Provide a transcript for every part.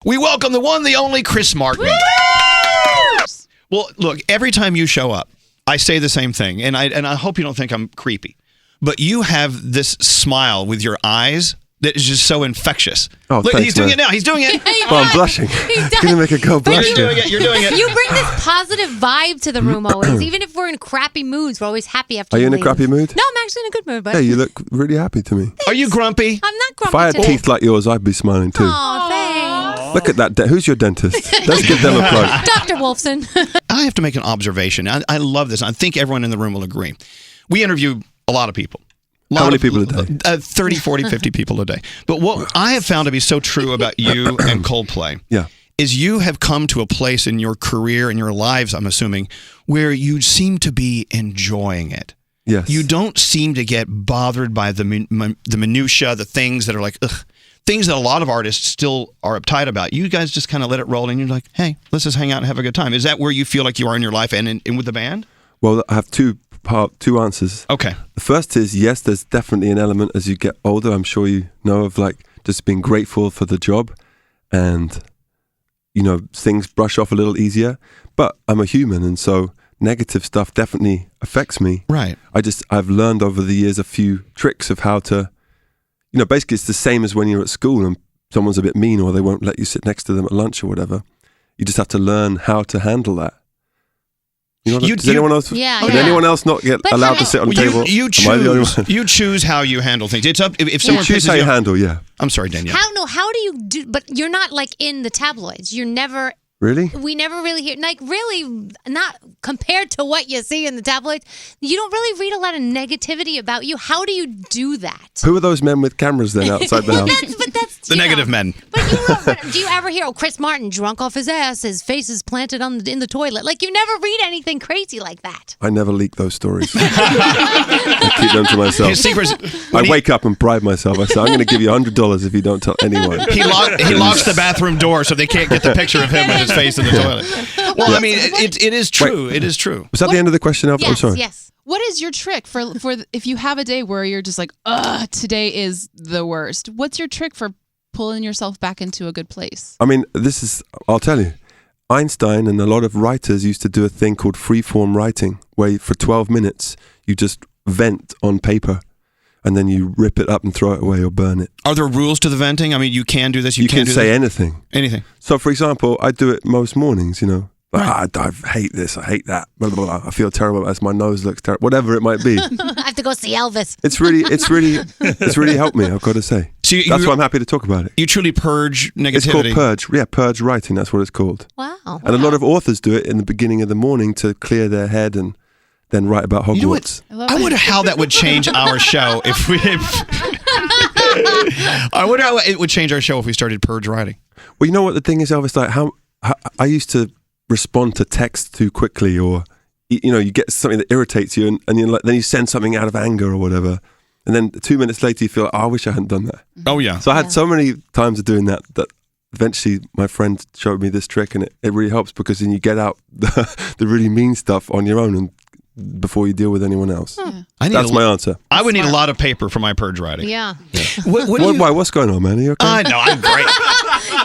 We welcome the one, the only Chris Martin. Woo! Well, look, every time you show up, I say the same thing, and I hope you don't think I'm creepy, but you have this smile with your eyes that is just so infectious. Oh, look, thanks, he's doing man. it now. He's doing it. Oh, I'm blushing. You're going to make a girl blush. You're doing it. You're doing it. You bring this positive vibe to the room always. Even if we're in crappy moods, we're always happy after Are you in a leave. crappy mood? No, I'm actually in a good mood. But Yeah, you look really happy to me. Are you grumpy? I'm not grumpy If I had today. teeth like yours, I'd be smiling too. Aw, thanks. Look at that. Who's your dentist? Let's give them a plug. Dr. Wolfson. I have to make an observation. I love this. I think everyone in the room will agree. We interview a lot of people. How many people a day? 30, 40, 50 people a day. But what I have found to be so true about you and Coldplay is you have come to a place in your career and your lives, I'm assuming, where you seem to be enjoying it. Yes. You don't seem to get bothered by the minutia, the things that are like, ugh, things that a lot of artists still are uptight about. You guys just kind of let it roll and you're like, hey, let's just hang out and have a good time. Is that where you feel like you are in your life and with the band? Well, I have two answers. Okay. The first is, yes, there's definitely an element as you get older, I'm sure you know, of like just being grateful for the job and, you know, things brush off a little easier. But I'm a human, and so negative stuff definitely affects me. Right. I've learned over the years a few tricks of how to, you know, basically it's the same as when you're at school and someone's a bit mean or they won't let you sit next to them at lunch or whatever. You just have to learn how to handle that. You know, does anyone else? Yeah, Did anyone else not get allowed to sit on the table? You Am I the only choose. one? You choose how you handle things. It's up if someone You choose pisses how you off- handle. Yeah. I'm sorry, Danielle. How do you do? But you're not like in the tabloids. You're never. Really? We never really hear, like, really, not compared to what you see in the tabloids. You don't really read a lot of negativity about you. How do you do that? Who are those men with cameras then outside the house? That's The negative men. But do you ever hear, Chris Martin drunk off his ass, his face is planted in the toilet? Like, you never read anything crazy like that. I never leak those stories. I keep them to myself. His secrets. I wake up and bribe myself. I say, I'm going to give you $100 if you don't tell anyone. He locks the bathroom door so they can't get the picture of him with his face in the toilet. Well, I mean, it is true. It is true. Was that the end of the question, Alpha? Yes, I'm sorry. yes. What is your trick for if you have a day where you're just like, ugh, today is the worst? What's your trick for pulling yourself back into a good place? I mean, I'll tell you. Einstein and a lot of writers used to do a thing called freeform writing, where for 12 minutes, you just vent on paper. And then you rip it up and throw it away or burn it. Are there rules to the venting? I mean, you can do this. You can do say this? anything. Anything. So, for example, I do it most mornings, you know. Right. I hate this. I hate that. Blah, blah, blah. I feel terrible about this. My nose looks terrible. Whatever it might be. I have to go see Elvis. It's really helped me, I've got to say. So that's why I'm happy to talk about it. You truly purge negativity. It's called purge. Yeah, purge writing. That's what it's called. Wow. And a lot of authors do it in the beginning of the morning to clear their head and then write about Hogwarts. You know what? I wonder how that would change our show if we. I wonder how it would change our show if we started purge writing. Well, you know what the thing is, Elvis? Like how I used to respond to text too quickly, or you know, you get something that irritates you, and then you send something out of anger or whatever, and then 2 minutes later you feel, oh, I wish I hadn't done that. Oh yeah. So I had so many times of doing that eventually my friend showed me this trick, and it really helps because then you get out the really mean stuff on your own and before you deal with anyone else. Hmm. That's my answer. I would need a lot of paper for my purge writing. Yeah. Why? What's going on, man? Are you okay? I know, I'm great.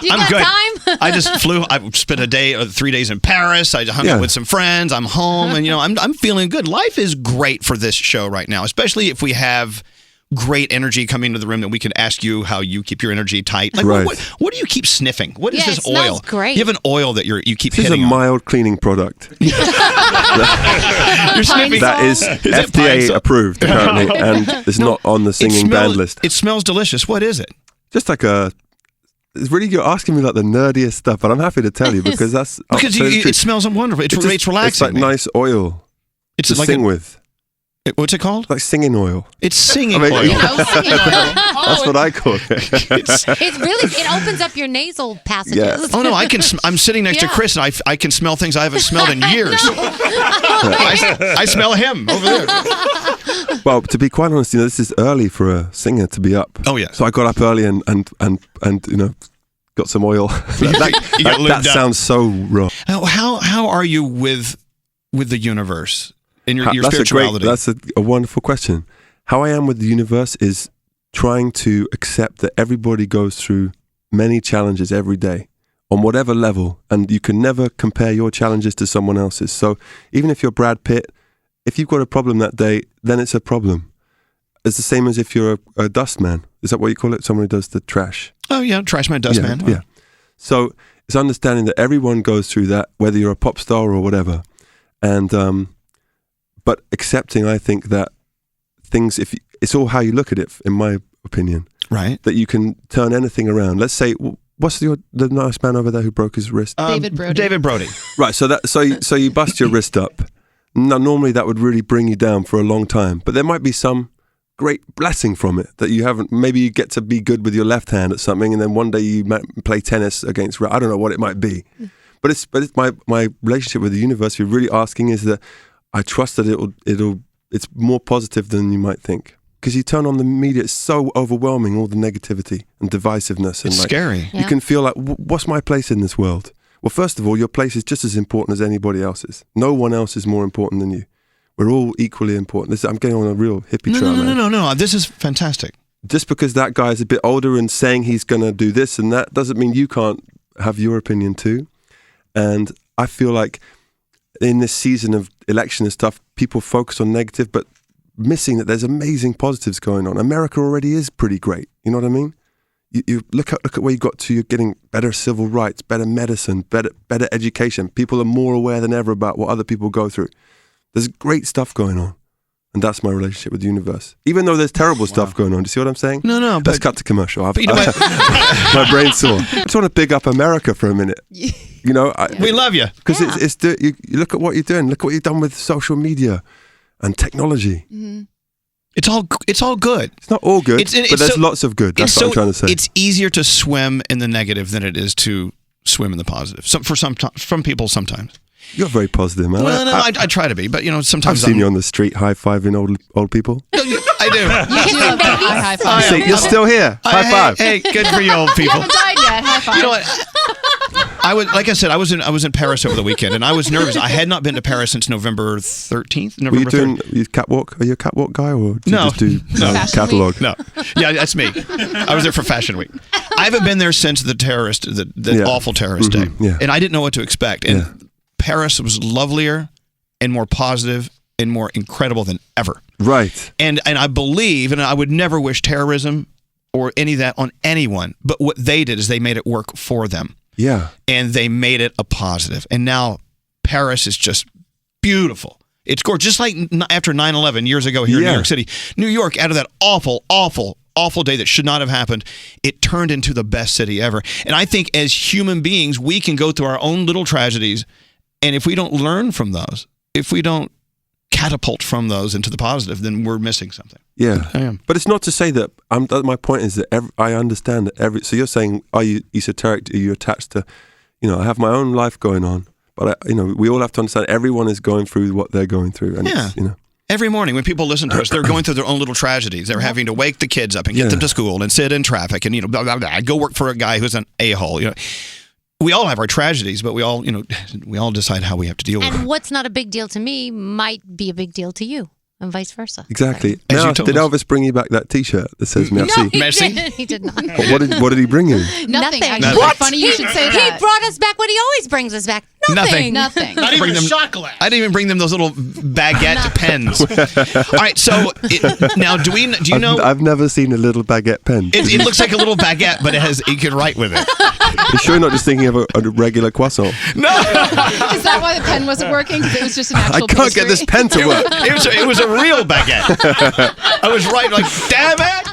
You I'm got good. time? I just flew. I spent a day or 3 days in Paris. I hung out with some friends. I'm home, and I'm feeling good. Life is great for this show right now, especially if we have great energy coming into the room that we can ask you how you keep your energy tight. Like, right. what do you keep sniffing? What is this it smells oil? great. You have an oil that you keep This is a hitting on. mild cleaning product. You're sniffing. That is it FDA Pine approved, apparently, and it's not on the singing band list. It smells delicious. What is it? Just like it's really, you're asking me like the nerdiest stuff, but I'm happy to tell you because that's Because it smells wonderful. It's relaxing. It's like nice oil to like sing with. What's it called? Like singing oil. It's singing I mean, oil. Singing oil. That's what I call it. It opens up your nasal passages. Yeah. Oh no, I'm sitting next to Chris and I can smell things I haven't smelled in years. I smell him over there. Well, to be quite honest, this is early for a singer to be up. Oh yeah. So I got up early and got some oil. that sounds so wrong. How are you with the universe in your spirituality? That's a wonderful question. How I am with the universe is trying to accept that everybody goes through many challenges every day. on whatever level, and you can never compare your challenges to someone else's. So even if you're Brad Pitt, if you've got a problem that day, then it's a problem. It's the same as if you're a dustman. Is that what you call it? Someone who does the trash. Oh yeah, trash man, dust man. Yeah. So it's understanding that everyone goes through that, whether you're a pop star or whatever. And but accepting, I think that things, it's all how you look at it, in my opinion. Right. That you can turn anything around. Let's say, what's the nice man over there who broke his wrist? David Brody. David Brody. Right. So you bust your wrist up. Now, normally that would really bring you down for a long time, but there might be some great blessing from it that you haven't. Maybe you get to be good with your left hand at something, and then one day you might play tennis against. I don't know what it might be, but it's my relationship with the universe. You're really asking is that I trust that it's more positive than you might think. Because you turn on the media, it's so overwhelming, all the negativity and divisiveness. And It's scary. You can feel like, what's my place in this world? Well, first of all, your place is just as important as anybody else's. No one else is more important than you. We're all equally important. I'm getting on a real hippie trail, man. No. This is fantastic. Just because that guy's a bit older and saying he's going to do this and that doesn't mean you can't have your opinion too. And I feel like in this season of election and stuff, people focus on negative, but missing that there's amazing positives going on. America already is pretty great. You know what I mean? You look at where you got to. You're getting better civil rights, better medicine, better education. People are more aware than ever about what other people go through. There's great stuff going on, and that's my relationship with the universe. Even though there's terrible stuff going on. Do you see what I'm saying? No. Let's cut to commercial. But you know what? My brain's sore. I just want to big up America for a minute. You know, We love you. because you look at what you're doing. Look what you've done with social media and technology. Mm-hmm. It's all good. It's not all good, It's but there's so- lots of good. That's what I'm trying to say. It's easier to swim in the negative than it is to swim in the positive. From people sometimes. You're very positive, man. Well, no, I try to be, but you know, I've sometimes seen you on the street high-fiving old people. I do. You do love that high five. See, you're still here. High five. Hey, good for you, old You people. haven't died yet. High five. You know what? I was in Paris over the weekend, and I was nervous. I had not been to Paris since November 13th. Were you November 3rd. doing catwalk? Are you a catwalk guy, or do No. you just do Fashion catalog? No, yeah, that's me. I was there for Fashion Week. I haven't been there since the Yeah. awful terrorist day, yeah. and I didn't know what to expect. And Paris was lovelier and more positive and more incredible than ever. Right. And I believe, and I would never wish terrorism or any of that on anyone, but what they did is they made it work for them. Yeah. And they made it a positive. And now Paris is just beautiful. It's gorgeous. Just like after 9/11 years ago here in New York City. New York, out of that awful day that should not have happened, it turned into the best city ever. And I think as human beings, we can go through our own little tragedies, and if we don't learn from those, if we don't catapult from those into the positive, then we're missing something. Yeah. I am. But it's not to say that my point is that I understand that so you're saying, are you esoteric? Are you attached to, I have my own life going on, but we all have to understand everyone is going through what they're going through. And Yeah. Every morning when people listen to us, they're going through their own little tragedies. They're having to wake the kids up and get them to school and sit in traffic and, blah, blah, blah. I go work for a guy who's an a-hole. We all have our tragedies, but we all decide how we have to deal with And them. what's not a big deal to me might be a big deal to you, and vice versa. Exactly. As Now, you told did us. Elvis bring you back that T-shirt that says merci? No, he Merci? didn't. He did not. What did he bring you? Nothing. Nothing. Actually. What? Funny you should say that. He brought us back what he always brings us back. Nothing. Nothing. Not Bring even a them- shot glass. I didn't even bring them those little baguette pens. All right, so now do you know? I've never seen a little baguette pen. It looks like a little baguette, but you can write with it. You sure you're not just thinking of a regular croissant? No, Is that why the pen wasn't working? 'Cause it was just an I actual can't get this pastry? pen to work. it was a real baguette. I was right, like, damn it!